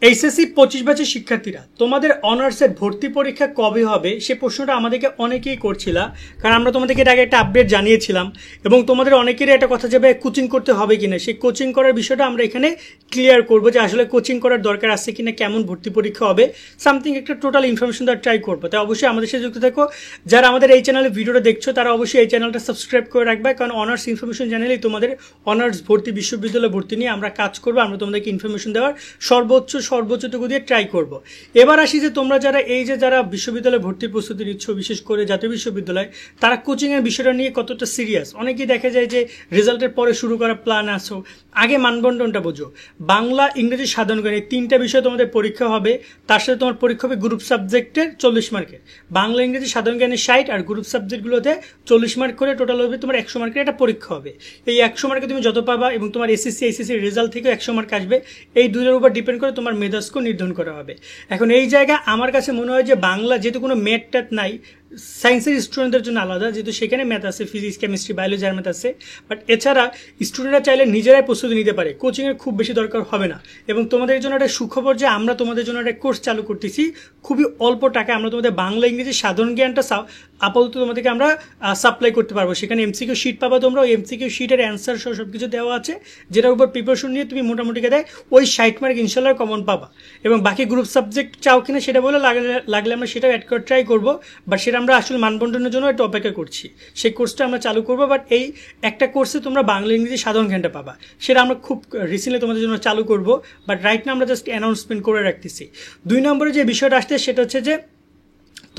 HSC 25 ব্যাচের শিক্ষার্থীরা তোমাদের অনার্সের ভর্তি পরীক্ষা কবে হবে সে প্রশ্নটা আমাদেরকে অনেকেই করছিলা, কারণ আমরা তোমাদেরকে এর আগে একটা আপডেট জানিয়েছিলাম এবং তোমাদের অনেকেরই একটা কথা যাবে কোচিং করতে হবে কিনা। সেই কোচিং করার বিষয়টা আমরা এখানে ক্লিয়ার করবো যে আসলে কোচিং করার দরকার আছে কিনা, কেমন ভর্তি পরীক্ষা হবে, সামথিং একটা টোটাল ইনফরমেশন দেওয়ার ট্রাই করবো। তাই অবশ্যই আমাদের সাথে যুক্ত থাকো। যারা আমাদের এই চ্যানেলে ভিডিওটা দেখছো তারা অবশ্যই এই চ্যানেলটা সাবস্ক্রাইব করে রাখবে, কারণ অনার্স ইনফরমেশন চ্যানেলেই তোমাদের অনার্স ভর্তি বিশ্ববিদ্যালয় ভর্তি নিয়ে আমরা কাজ করবো। আমরা তোমাদেরকে ইনফরমেশন দেওয়ার সর্বোচ্চটুকু দিয়ে ট্রাই করব। এবার আসি যে তোমরা যারা বিশ্ববিদ্যালয়ে ভর্তির প্রস্তুতি নিচ্ছ, বিশেষ করে জাতীয় বিশ্ববিদ্যালয়, তারা কোচিংয়ের বিষয়টা নিয়ে কতটা সিরিয়াস। অনেকেই দেখা যায় যে রেজাল্টের পরে শুরু করার প্ল্যান আসো, আগে মানবন্টনটা বোঝো। বাংলা, ইংরেজি, সাধারণ জ্ঞান এই তিনটা বিষয় তোমাদের পরীক্ষা হবে। তার সাথে তোমার পরীক্ষা হবে গ্রুপ সাবজেক্টের 40 মার্কের, বাংলা, ইংরেজি, সাধারণ জ্ঞানের 60, আর গ্রুপ সাবজেক্টগুলোতে 40 মার্ক করে টোটাল হবে তোমার 100 মার্কের একটা পরীক্ষা হবে। এই 100 মার্কে তুমি যত পাবা এবং তোমার এসএসসি রেজাল্ট থেকেও 100 মার্ক আসবে। এই দুটোর উপর ডিপেন্ড করে তোমার মেধা স্কোর নির্ধারণ করা হবে। এখন এই জায়গায় আমার কাছে মনে হয় যে বাংলা যেহেতু কোনো ম্যাথ ট্যাথ নাই, সায়েন্সের স্টুডেন্টদের জন্য আলাদা, যেহেতু সেখানে ম্যাথ আছে, ফিজিক্স, কেমিস্ট্রি, বায়োলজি আর ম্যাথ আছে। বাট এছাড়া স্টুডেন্টরা চাইলে নিজেরাই প্রস্তুতি নিতে পারে, কোচিংয়ের খুব বেশি দরকার হবে না। এবং তোমাদের জন্য একটা সুখবর যে আমরা তোমাদের জন্য একটা কোর্স চালু করতেছি খুবই অল্প টাকা। আমরা তোমাদের বাংলা, ইংরেজি, সাধারণ জ্ঞানটা আপাতত তোমাদেরকে আমরা সাপ্লাই করতে পারবো। সেখানে এমসিকিউ শিট পাবা তোমরা, ওই এমসিকিউ শিটের অ্যান্সার সহ সব কিছু দেওয়া আছে, যেটার উপর প্রিপারেশন নিয়ে তুমি মোটামুটি দেয় ওই 60 মার্ক ইনশাল্লাহ কমন পাবা। এবং বাকি গ্রুপ সাবজেক্ট চাও কিনা সেটা বলে লাগলে আমরা সেটাও অ্যাড করে ট্রাই করবো। বাট সেটা আমরা আসলে মানবন্টনের জন্য একটা অপেক্ষা করছি, সেই কোর্সটা আমরা চালু করবো। বাট এই একটা কোর্সে তোমরা বাংলা, ইংরেজি, সাধারণ জ্ঞানটা পাবা, সেটা আমরা খুব রিসেন্টলি তোমাদের জন্য চালু করবো। বাট রাইট না আমরা জাস্ট অ্যানাউন্সমেন্ট করে রাখতেছি। 2 নম্বরে যে বিষয়টা আসছে সেটা হচ্ছে যে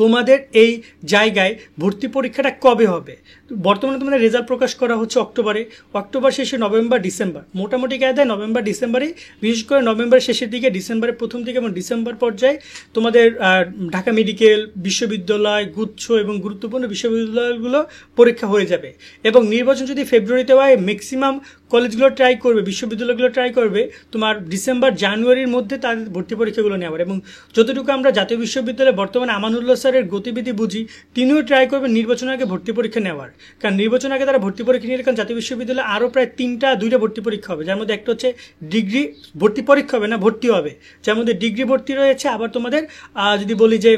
তোমাদের এই জায়গায় ভর্তি পরীক্ষাটা কবে হবে। বর্তমানে তোমাদের রেজাল্ট প্রকাশ করা হচ্ছে অক্টোবর শেষে নভেম্বর, ডিসেম্বর, মোটামুটি কায়দায় নভেম্বর ডিসেম্বরে, বিশেষ করে নভেম্বরের শেষের দিকে, ডিসেম্বরের প্রথম দিকে এবং ডিসেম্বর পর্যায়ে তোমাদের ঢাকা মেডিকেল বিশ্ববিদ্যালয়, গুচ্ছ এবং গুরুত্বপূর্ণ বিশ্ববিদ্যালয়গুলো পরীক্ষা হয়ে যাবে। এবং নির্বাচন যদি ফেব্রুয়ারিতে হয়, ম্যাক্সিমাম কলেজগুলো ট্রাই করবে, বিশ্ববিদ্যালয়গুলো ট্রাই করবে তোমার ডিসেম্বর জানুয়ারির মধ্যে তাদের ভর্তি পরীক্ষাগুলো নেওয়ার। এবং যতটুকু আমরা জাতীয় বিশ্ববিদ্যালয়ে বর্তমানে আমানুল্লাহ স্যারের গতিবিধি বুঝি, তিনিও ট্রাই করবেন নির্বাচনের আগে ভর্তি পরীক্ষা নেওয়ার, কারণ নির্বাচনের আগে তারা ভর্তি পরীক্ষা নিয়ে, কারণ জাতীয় বিশ্ববিদ্যালয়ে আরও প্রায় 2টা ভর্তি পরীক্ষা হবে, যার মধ্যে একটা হচ্ছে ডিগ্রি ভর্তি পরীক্ষা হবে না, ভর্তি হবে, যার মধ্যে ডিগ্রি ভর্তি রয়েছে। আবার তোমাদের যদি বলি যে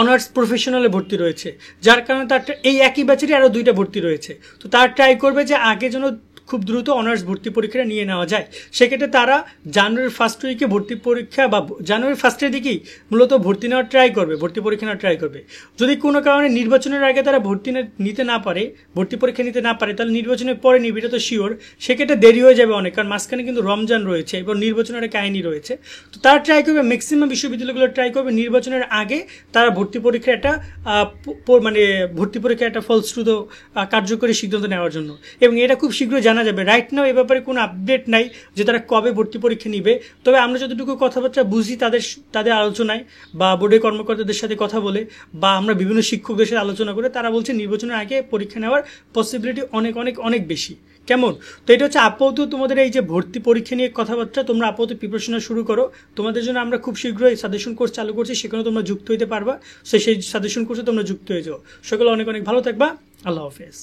অনার্স প্রফেশনালে ভর্তি রয়েছে, যার কারণে তার এই একই ব্যাচেরই আরও 2টা ভর্তি রয়েছে। তো তার ট্রাই করবে যে আগে যেন খুব দ্রুত অনার্স ভর্তি পরীক্ষাটা নিয়ে নেওয়া যায়। সেক্ষেত্রে তারা জানুয়ারির ফার্স্ট উইকে ভর্তি পরীক্ষা বা জানুয়ারির ফার্স্টের দিকেই মূলত ভর্তি নেওয়ার ট্রাই করবে, ভর্তি পরীক্ষা নেওয়ার ট্রাই করবে। যদি কোনো কারণে নির্বাচনের আগে তারা ভর্তি পরীক্ষা নিতে না পারে, তাহলে নির্বাচনের পরে নিবে, এটা তো শিওর। সেক্ষেত্রে দেরি হয়ে যাবে অনেক, কারণ মাঝখানে কিন্তু রমজান রয়েছে এবং নির্বাচনের একটা কাহিনী রয়েছে। তো তারা ট্রাই করবে, ম্যাক্সিমাম বিশ্ববিদ্যালয়গুলো ট্রাই করবে নির্বাচনের আগে তারা ভর্তি পরীক্ষা একটা ফলশ্রুত কার্যকরী সিদ্ধান্ত নেওয়ার জন্য। এবং এটা খুব শীঘ্রই জানা যাবে। রাইট নাও এ ব্যাপারে কোনো আপডেট নাই যে তারা কবে ভর্তি পরীক্ষা নিবে। তবে আমরা যতটুকু কথাবার্তা বুঝি তাদের আলোচনায় বা বোর্ডের কর্মকর্তাদের সাথে কথা বলে বা আমরা বিভিন্ন শিক্ষকদের সাথে আলোচনা করে, তারা বলছে নির্বাচনের আগে পরীক্ষা নেওয়ার পসিবিলিটি অনেক বেশি। কেমন? তো এটা হচ্ছে আপাতত তোমাদের এই যে ভর্তি পরীক্ষা নিয়ে কথাবার্তা। তোমরা আপাতত প্রিপারেশন শুরু করো। তোমাদের জন্য আমরা খুব শীঘ্রই সাজেশন কোর্স চালু করছি, সেখানে তোমরা যুক্ত হতে পারবা। সেই সাজেশন কোর্সে তোমরা যুক্ত হয়ে যাও। সকলে অনেক ভালো থাকবা। আল্লাহ হাফেজ।